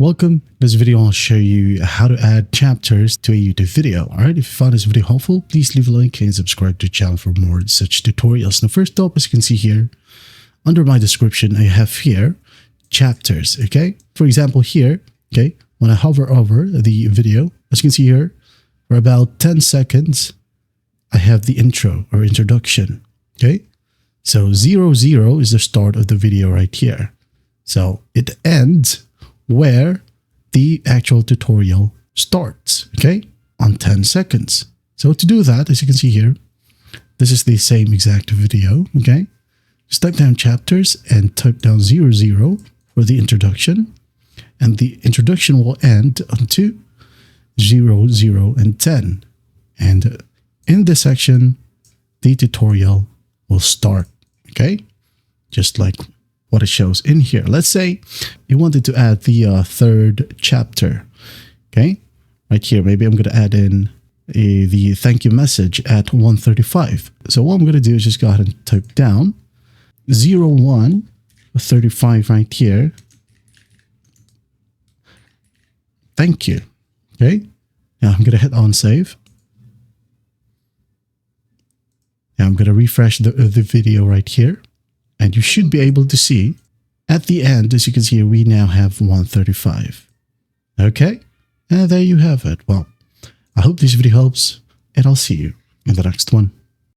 Welcome. In this video, I'll show you how to add chapters to a YouTube video. Alright, if you found this video helpful, please leave a like and subscribe to the channel for more such tutorials. Now, first up, as you can see here, under my description, I have here chapters, okay? For example, here, okay, when I hover over the video, as you can see here, for about 10 seconds, I have the intro or introduction, okay? So 00 is the start of the video right here. So it ends where the actual tutorial starts, okay, on 10 seconds. So to do that, as you can see here, this is the same exact video, okay? Just type down chapters and type down 00 for the introduction, and the introduction will end onto 0, 0, and 10. And in this section, the tutorial will start, okay? Just like what it shows in here. Let's say you wanted to add the third chapter, okay? Right here, maybe I'm going to add in the thank you message at 1:35. So what I'm going to do is just go ahead and type down 01:35 right here. Thank you, okay? Now I'm going to hit on save. Now I'm going to refresh the video right here. And you should be able to see at the end, as you can see, we now have 1:35. Okay, and there you have it. Well, I hope this video helps, and I'll see you in the next one.